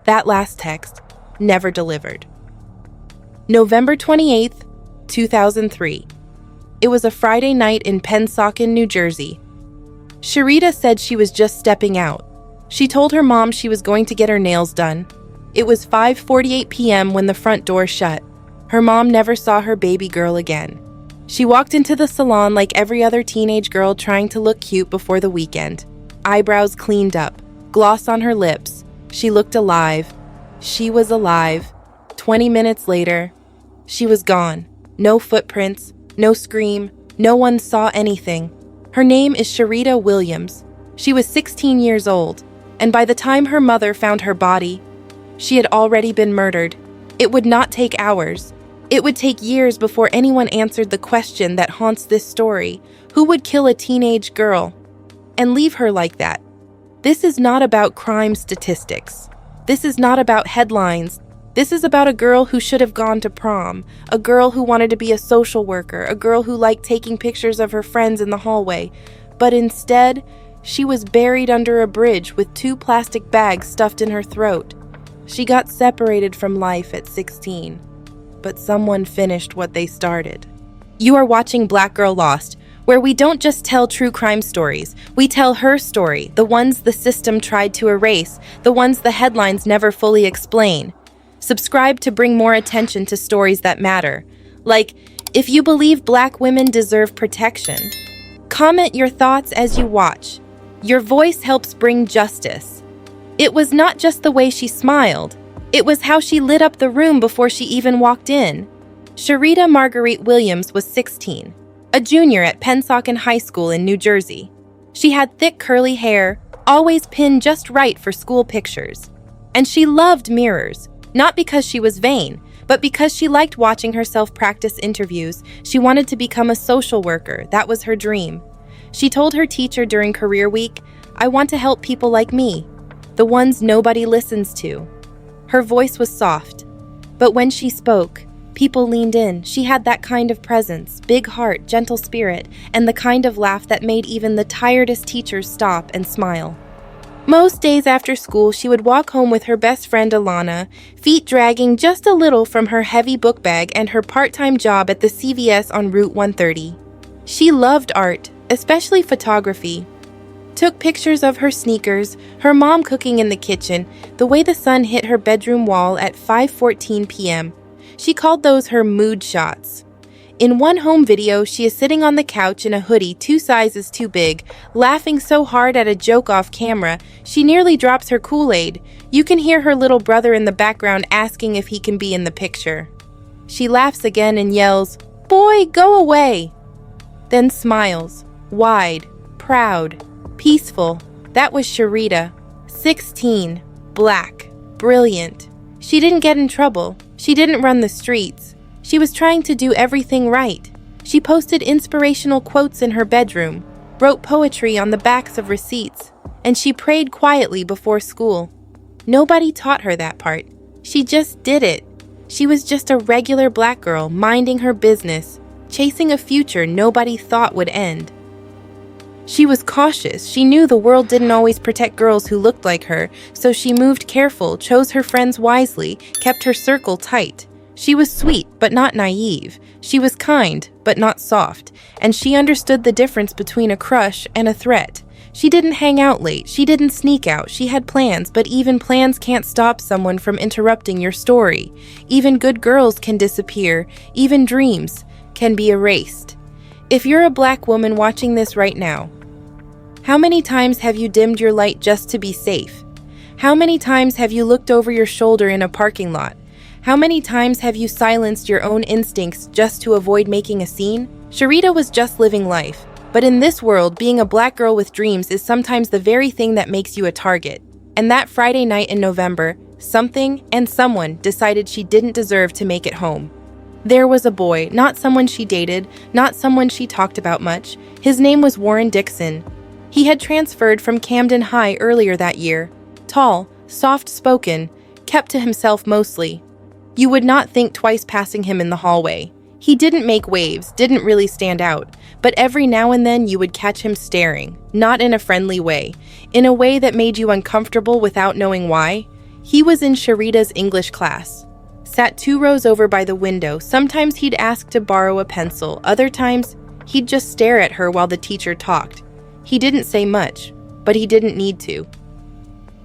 That last text never delivered. November 28th, 2003. It was a Friday night in Pennsauken, New Jersey. Sherita said she was just stepping out. She told her mom she was going to get her nails done. It was 5:48 p.m. when the front door shut. Her mom never saw her baby girl again. She walked into the salon like every other teenage girl trying to look cute before the weekend. Eyebrows cleaned up, gloss on her lips. She looked alive. She was alive. 20 minutes later, she was gone. No footprints, no scream, no one saw anything. Her name is Sherita Williams. She was 16 years old, and by the time her mother found her body, she had already been murdered. It would not take hours. It would take years before anyone answered the question that haunts this story. Who would kill a teenage girl and leave her like that? This is not about crime statistics. This is not about headlines. This is about a girl who should have gone to prom, a girl who wanted to be a social worker, a girl who liked taking pictures of her friends in the hallway. But instead, she was buried under a bridge with 2 plastic bags stuffed in her throat. She got separated from life at 16, but someone finished what they started. You are watching Black Girl Lost, where we don't just tell true crime stories, we tell her story, the ones the system tried to erase, the ones the headlines never fully explain. Subscribe to bring more attention to stories that matter. Like, if you believe Black women deserve protection. Comment your thoughts as you watch. Your voice helps bring justice. It was not just the way she smiled. It was how she lit up the room before she even walked in. Sherita Marguerite Williams was 16, a junior at Pennsauken High School in New Jersey. She had thick curly hair, always pinned just right for school pictures. And she loved mirrors, not because she was vain, but because she liked watching herself practice interviews. She wanted to become a social worker. That was her dream. She told her teacher during career week, "I want to help people like me, the ones nobody listens to." Her voice was soft, but when she spoke, people leaned in. She had that kind of presence, big heart, gentle spirit, and the kind of laugh that made even the tiredest teachers stop and smile. Most days after school, she would walk home with her best friend Alana, feet dragging just a little from her heavy book bag and her part-time job at the CVS on Route 130. She loved art, especially photography. Took pictures of her sneakers, her mom cooking in the kitchen, the way the sun hit her bedroom wall at 5:14 p.m. She called those her mood shots. In one home video, she is sitting on the couch in a hoodie 2 sizes too big, laughing so hard at a joke off camera, she nearly drops her Kool-Aid. You can hear her little brother in the background asking if he can be in the picture. She laughs again and yells, "Boy, go away!" Then smiles, wide, proud, peaceful. That was Sherita, 16, black, brilliant. She didn't get in trouble. She didn't run the streets. She was trying to do everything right. She posted inspirational quotes in her bedroom, wrote poetry on the backs of receipts, and she prayed quietly before school. Nobody taught her that part. She just did it. She was just a regular black girl minding her business, chasing a future nobody thought would end. She was cautious. She knew the world didn't always protect girls who looked like her, so she moved careful, chose her friends wisely, kept her circle tight. She was sweet, but not naive. She was kind, but not soft, and she understood the difference between a crush and a threat. She didn't hang out late. She didn't sneak out. She had plans, but even plans can't stop someone from interrupting your story. Even good girls can disappear. Even dreams can be erased. If you're a black woman watching this right now, how many times have you dimmed your light just to be safe? How many times have you looked over your shoulder in a parking lot? How many times have you silenced your own instincts just to avoid making a scene? Sherita was just living life. But in this world, being a black girl with dreams is sometimes the very thing that makes you a target. And that Friday night in November, something and someone decided she didn't deserve to make it home. There was a boy, not someone she dated, not someone she talked about much. His name was Warren Dixon. He had transferred from Camden High earlier that year. Tall, soft-spoken, kept to himself mostly. You would not think twice passing him in the hallway. He didn't make waves, didn't really stand out, but every now and then you would catch him staring, not in a friendly way, in a way that made you uncomfortable without knowing why. He was in Sherita's English class, sat 2 rows over by the window. Sometimes he'd ask to borrow a pencil, other times he'd just stare at her while the teacher talked. He didn't say much, but he didn't need to.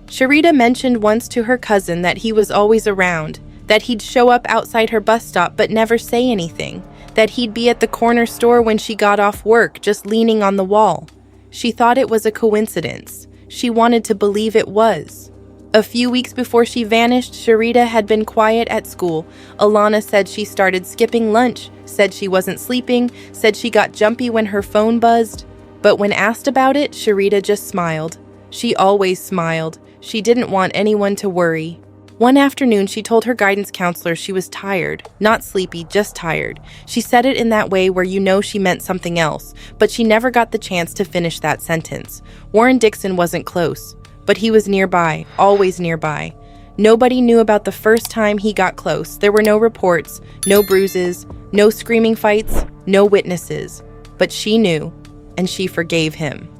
Sherita mentioned once to her cousin that he was always around, that he'd show up outside her bus stop but never say anything, that he'd be at the corner store when she got off work, just leaning on the wall. She thought it was a coincidence. She wanted to believe it was. A few weeks before she vanished, Sherita had been quiet at school. Alana said she started skipping lunch, said she wasn't sleeping, said she got jumpy when her phone buzzed. But when asked about it, Sherita just smiled. She always smiled. She didn't want anyone to worry. One afternoon, she told her guidance counselor she was tired, not sleepy, just tired. She said it in that way where you know she meant something else, but she never got the chance to finish that sentence. Warren Dixon wasn't close, but he was nearby, always nearby. Nobody knew about the first time he got close. There were no reports, no bruises, no screaming fights, no witnesses. But she knew, and she forgave him.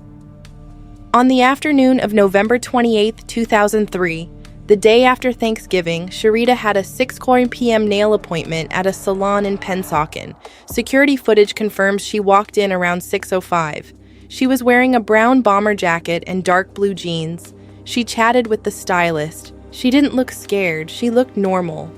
On the afternoon of November 28, 2003, the day after Thanksgiving, Sherita had a 6 p.m. nail appointment at a salon in Pennsauken. Security footage confirms she walked in around 6:05. She was wearing a brown bomber jacket and dark blue jeans. She chatted with the stylist. She didn't look scared, she looked normal.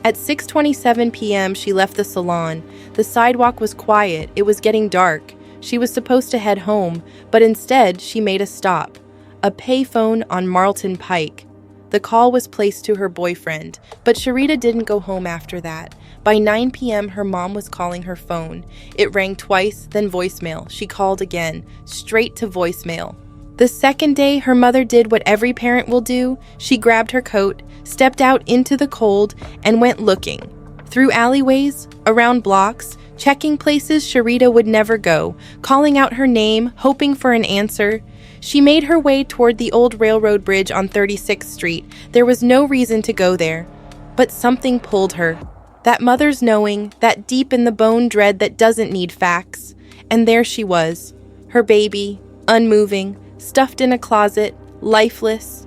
At 6:27 p.m., she left the salon. The sidewalk was quiet, it was getting dark. She was supposed to head home, but instead she made a stop. A payphone on Marlton Pike. The call was placed to her boyfriend, but Sherita didn't go home after that. By 9 p.m., her mom was calling her phone. It rang twice, then voicemail. She called again, straight to voicemail. The second day, her mother did what every parent will do. She grabbed her coat, stepped out into the cold, and went looking. Through alleyways, around blocks, checking places Sherita would never go, calling out her name, hoping for an answer. She made her way toward the old railroad bridge on 36th Street. There was no reason to go there, but something pulled her. That mother's knowing, that deep-in-the-bone dread that doesn't need facts. And there she was, her baby, unmoving, stuffed in a closet, lifeless.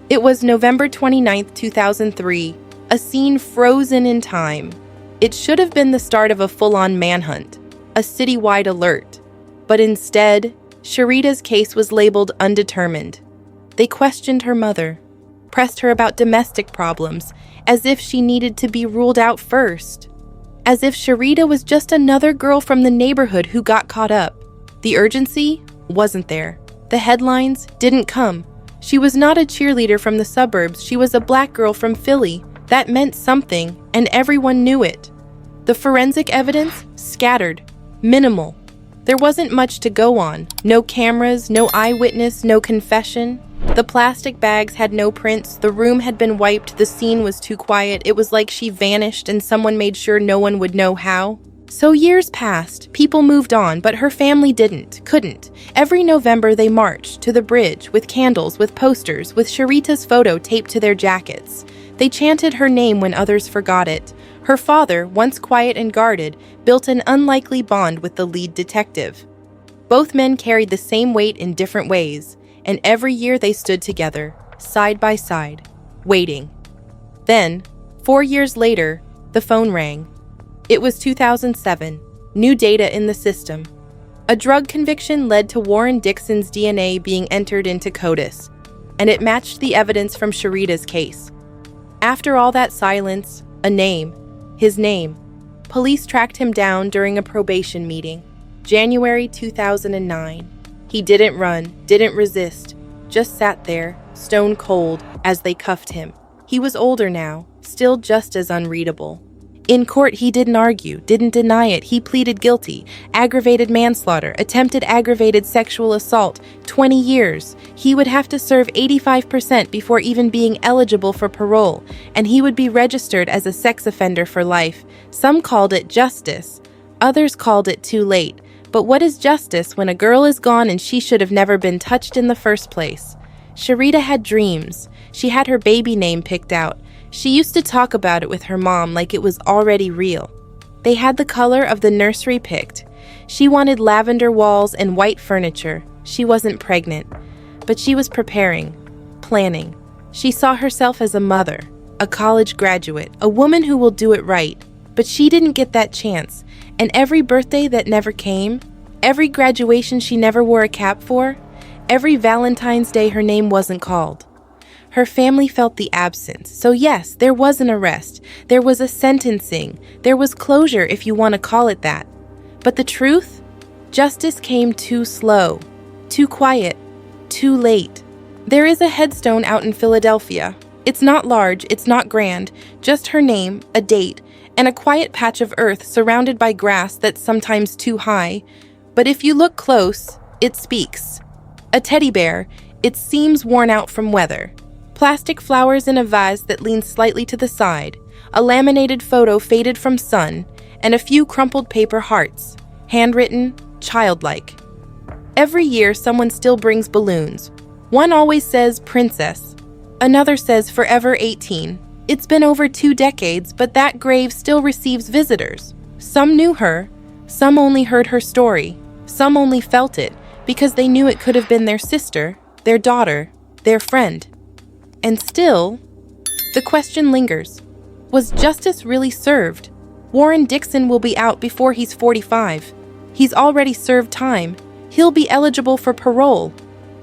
It was November 29th, 2003, a scene frozen in time. It should have been the start of a full-on manhunt, a citywide alert. But instead, Sherita's case was labeled undetermined. They questioned her mother, pressed her about domestic problems, as if she needed to be ruled out first. As if Sherita was just another girl from the neighborhood who got caught up. The urgency wasn't there. The headlines didn't come. She was not a cheerleader from the suburbs. She was a black girl from Philly. That meant something, and everyone knew it. The forensic evidence? Scattered. Minimal. There wasn't much to go on. No cameras, no eyewitness, no confession. The plastic bags had no prints. The room had been wiped. The scene was too quiet. It was like she vanished and someone made sure no one would know how. So years passed. People moved on, but her family couldn't. Every November they marched to the bridge with candles, with posters, with Sherita's photo taped to their jackets. They chanted her name when others forgot it. Her father, once quiet and guarded, built an unlikely bond with the lead detective. Both men carried the same weight in different ways, and every year they stood together, side by side, waiting. Then, 4 years later, the phone rang. It was 2007, new data in the system. A drug conviction led to Warren Dixon's DNA being entered into CODIS, and it matched the evidence from Sherita's case. After all that silence, a name, his name. Police tracked him down during a probation meeting, January 2009. He didn't run, didn't resist, just sat there, stone cold, as they cuffed him. He was older now, still just as unreadable. In court, he didn't argue, didn't deny it. He pleaded guilty. Aggravated manslaughter, attempted aggravated sexual assault, 20 years. He would have to serve 85% before even being eligible for parole, and he would be registered as a sex offender for life. Some called it justice. Others called it too late. But what is justice when a girl is gone and she should have never been touched in the first place? Sherita had dreams. She had her baby name picked out. She used to talk about it with her mom like it was already real. They had the color of the nursery picked. She wanted lavender walls and white furniture. She wasn't pregnant, but she was preparing, planning. She saw herself as a mother, a college graduate, a woman who will do it right. But she didn't get that chance, and every birthday that never came, every graduation she never wore a cap for, every Valentine's Day her name wasn't called. Her family felt the absence. So yes, there was an arrest, there was a sentencing, there was closure if you want to call it that. But the truth? Justice came too slow, too quiet, too late. There is a headstone out in Philadelphia. It's not large, it's not grand, just her name, a date, and a quiet patch of earth surrounded by grass that's sometimes too high. But if you look close, it speaks. A teddy bear, it seems worn out from weather. Plastic flowers in a vase that leans slightly to the side, a laminated photo faded from sun, and a few crumpled paper hearts, handwritten, childlike. Every year, someone still brings balloons. One always says princess. Another says forever 18. It's been over 2 decades, but that grave still receives visitors. Some knew her, some only heard her story, some only felt it because they knew it could have been their sister, their daughter, their friend. And still, the question lingers. Was justice really served? Warren Dixon will be out before he's 45. He's already served time. He'll be eligible for parole.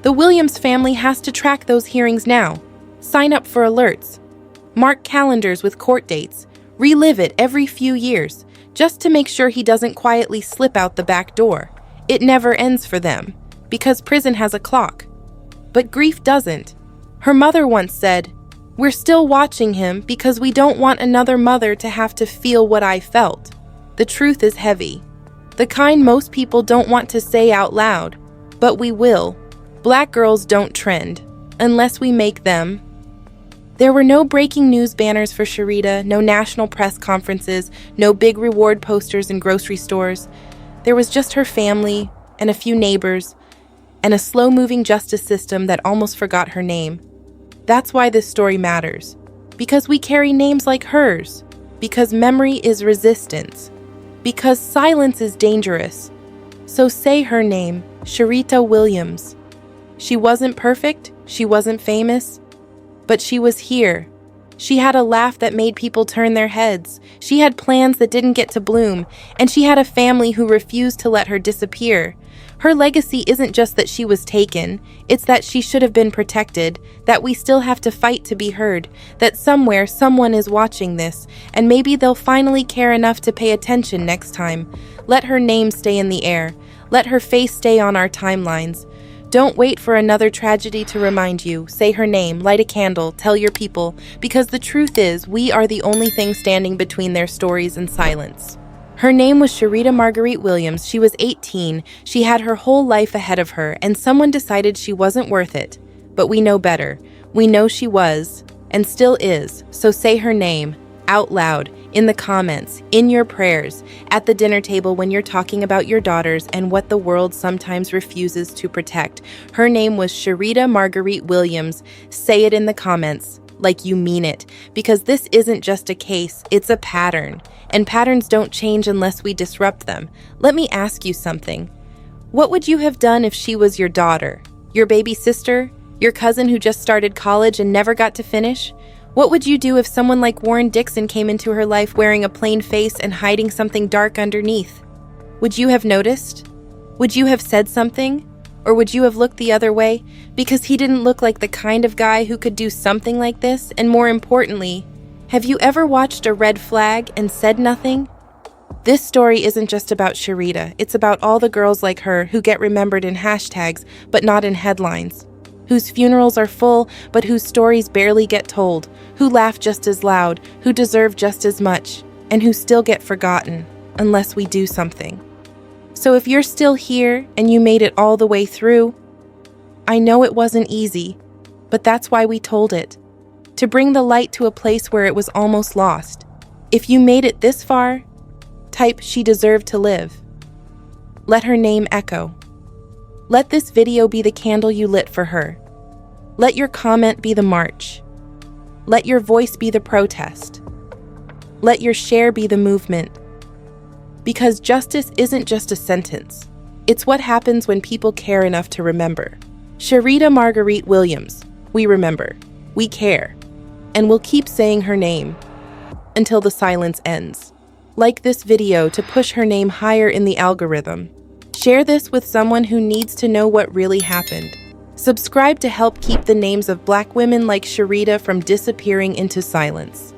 The Williams family has to track those hearings now. Sign up for alerts. Mark calendars with court dates. Relive it every few years, just to make sure he doesn't quietly slip out the back door. It never ends for them, because prison has a clock. But grief doesn't. Her mother once said, "We're still watching him because we don't want another mother to have to feel what I felt." The truth is heavy. The kind most people don't want to say out loud, but we will. Black girls don't trend, unless we make them. There were no breaking news banners for Sherita, no national press conferences, no big reward posters in grocery stores. There was just her family and a few neighbors and a slow-moving justice system that almost forgot her name. That's why this story matters. Because we carry names like hers. Because memory is resistance. Because silence is dangerous. So say her name, Sherita Williams. She wasn't perfect, she wasn't famous, but she was here. She had a laugh that made people turn their heads. She had plans that didn't get to bloom, and she had a family who refused to let her disappear. Her legacy isn't just that she was taken, it's that she should have been protected, that we still have to fight to be heard, that somewhere someone is watching this, and maybe they'll finally care enough to pay attention next time. Let her name stay in the air. Let her face stay on our timelines. Don't wait for another tragedy to remind you. Say her name, light a candle, tell your people, because the truth is, we are the only thing standing between their stories and silence. Her name was Sherita Marguerite Williams. She was 18. She had her whole life ahead of her, and someone decided she wasn't worth it. But we know better. We know she was, and still is. So say her name, out loud, in the comments, in your prayers, at the dinner table when you're talking about your daughters and what the world sometimes refuses to protect. Her name was Sherita Marguerite Williams. Say it in the comments, like you mean it, because this isn't just a case, it's a pattern. And patterns don't change unless we disrupt them. Let me ask you something. What would you have done if she was your daughter, your baby sister, your cousin who just started college and never got to finish? What would you do if someone like Warren Dixon came into her life wearing a plain face and hiding something dark underneath? Would you have noticed? Would you have said something? Or would you have looked the other way because he didn't look like the kind of guy who could do something like this? And more importantly, have you ever watched a red flag and said nothing? This story isn't just about Sherita. It's about all the girls like her who get remembered in hashtags, but not in headlines. Whose funerals are full, but whose stories barely get told. Who laugh just as loud, who deserve just as much, and who still get forgotten, unless we do something. So if you're still here and you made it all the way through, I know it wasn't easy, but that's why we told it. To bring the light to a place where it was almost lost. If you made it this far, type "she deserved to live." Let her name echo. Let this video be the candle you lit for her. Let your comment be the march. Let your voice be the protest. Let your share be the movement. Because justice isn't just a sentence. It's what happens when people care enough to remember. Sherita Marguerite Williams, we remember. We care, and we'll keep saying her name until the silence ends. Like this video to push her name higher in the algorithm. Share this with someone who needs to know what really happened. Subscribe to help keep the names of Black women like Sherita from disappearing into silence.